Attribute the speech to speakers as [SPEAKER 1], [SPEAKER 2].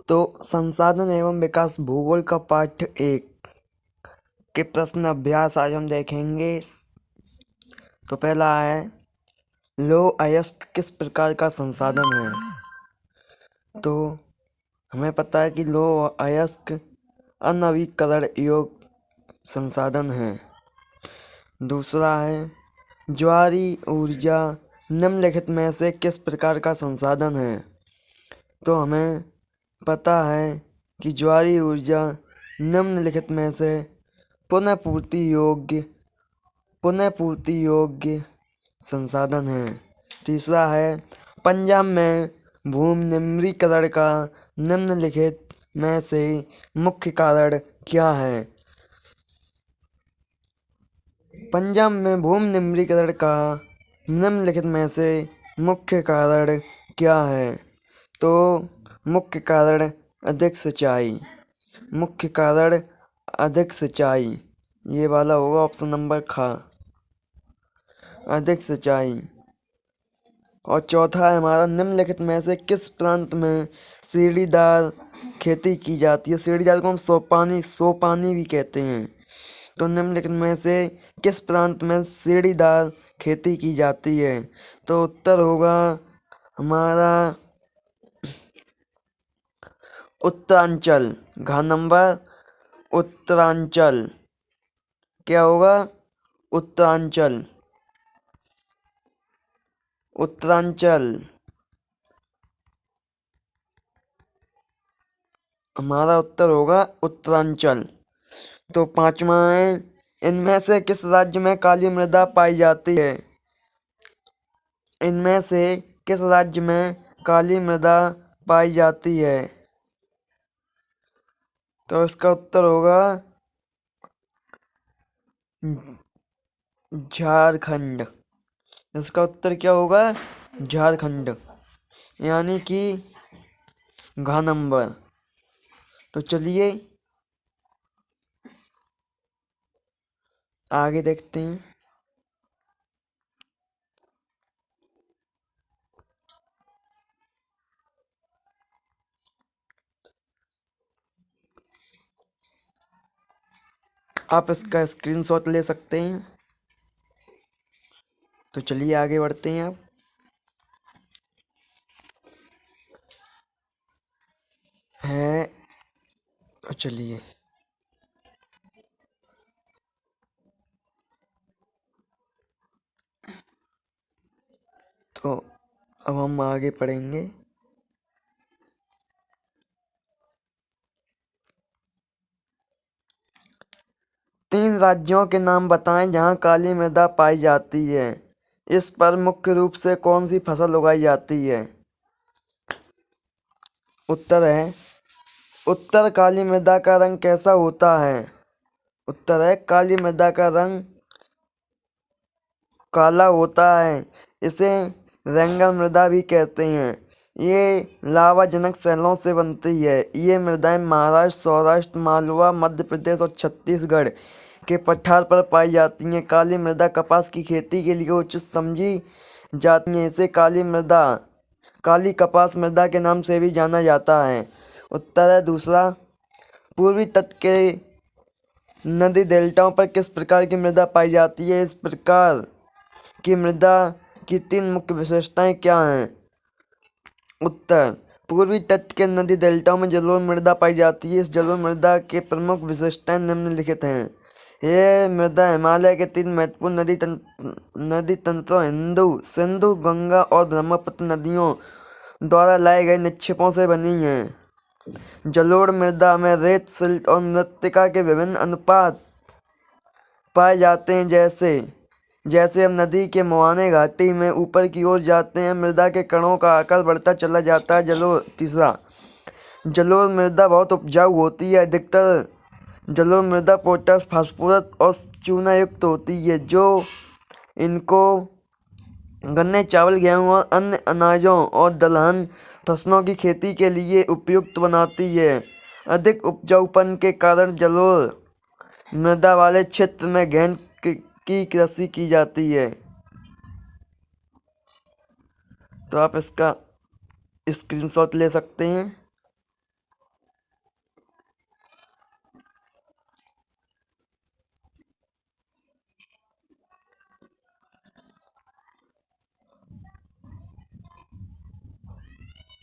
[SPEAKER 1] तो संसाधन एवं विकास भूगोल का पाठ 1 के प्रश्न अभ्यास आज हम देखेंगे। तो पहला है, लौह अयस्क किस प्रकार का संसाधन है। तो हमें पता है कि लौह अयस्क अनवीकरण योग्य संसाधन है। दूसरा है, ज्वारीय ऊर्जा निम्नलिखित में से किस प्रकार का संसाधन है। तो हमें पता है कि ज्वारीय ऊर्जा निम्नलिखित में से पुनः पूर्ति योग्य संसाधन है। तीसरा है, पंजाब में भूमि निम्नीकरण का निम्नलिखित में से मुख्य कारण क्या है। पंजाब में भूमि निम्नीकरण का निम्नलिखित में से मुख्य कारण क्या है। तो मुख्य कारण अधिक सिंचाई, ये वाला होगा ऑप्शन नंबर ख, अधिक सिंचाई। और चौथा है हमारा, निम्नलिखित में से किस प्रांत में सीढ़ीदार खेती की जाती है। सीढ़ीदार को हम सोपानी भी कहते हैं। तो निम्नलिखित में से किस प्रांत में सीढ़ीदार खेती की जाती है। तो उत्तर होगा हमारा उत्तरांचल। घ नंबर उत्तरांचल, क्या होगा उत्तरांचल। हमारा उत्तर होगा उत्तरांचल। तो पांचवा है, इनमें से किस राज्य में काली मृदा पाई जाती है। इनमें से किस राज्य में काली मृदा पाई जाती है। तो इसका उत्तर होगा झारखंड। इसका उत्तर क्या होगा, झारखंड, यानी कि घ नंबर। तो चलिए आगे देखते हैं। आप इसका स्क्रीनशॉट ले सकते हैं। तो चलिए आगे बढ़ते हैं। तो चलिए तो अब हम आगे पढ़ेंगे। तीन राज्यों के नाम बताएं जहां काली मृदा पाई जाती है। इस पर मुख्य रूप से कौन सी फसल उगाई जाती है। उत्तर है, उत्तर काली मृदा का रंग कैसा होता है। उत्तर है, काली मृदा का रंग काला होता है। इसे रेंगल मृदा भी कहते हैं। ये लावाजनक शैलों से बनती है। ये मृदाएं महाराष्ट्र, सौराष्ट्र, मालवा, मध्य प्रदेश और छत्तीसगढ़ के पठार पर पाई जाती हैं। काली मृदा कपास की खेती के लिए उचित समझी जाती है। इसे काली कपास मृदा के नाम से भी जाना जाता है। उत्तर है दूसरा, पूर्वी तट के नदी डेल्टाओं पर किस प्रकार की मृदा पाई जाती है। इस प्रकार की मृदा की तीन मुख्य विशेषताएं क्या हैं। उत्तर, पूर्वी तट के नदी डेल्टाओं में जलोढ़ मृदा पाई जाती है। इस जलोढ़ मृदा के प्रमुख विशेषताएं निम्नलिखित हैं। यह मृदा हिमालय के तीन महत्वपूर्ण नदी तंत्रों सिंधु, गंगा और ब्रह्मपुत्र नदियों द्वारा लाए गए निक्षेपों से बनी है। जलोढ़ मृदा में रेत, सिल्ट और मृत्तिका के विभिन्न अनुपात पाए जाते हैं। जैसे हम नदी के मुहाने घाटी में ऊपर की ओर जाते हैं, मृदा के कणों का आकार बढ़ता चला जाता है। तीसरा, जलोढ़ मृदा बहुत उपजाऊ होती है। अधिकतर जलोढ़ मृदा पोटाश, फास्फोरस और चूना युक्त होती है, जो इनको गन्ने, चावल, गेहूं और अन्य अनाजों और दलहन फसलों की खेती के लिए उपयुक्त बनाती है। अधिक उपजाऊपन के कारण जलोढ़ मृदा वाले क्षेत्र में गेहूं की कृषि की जाती है। तो आप इसका स्क्रीनशॉट ले सकते हैं।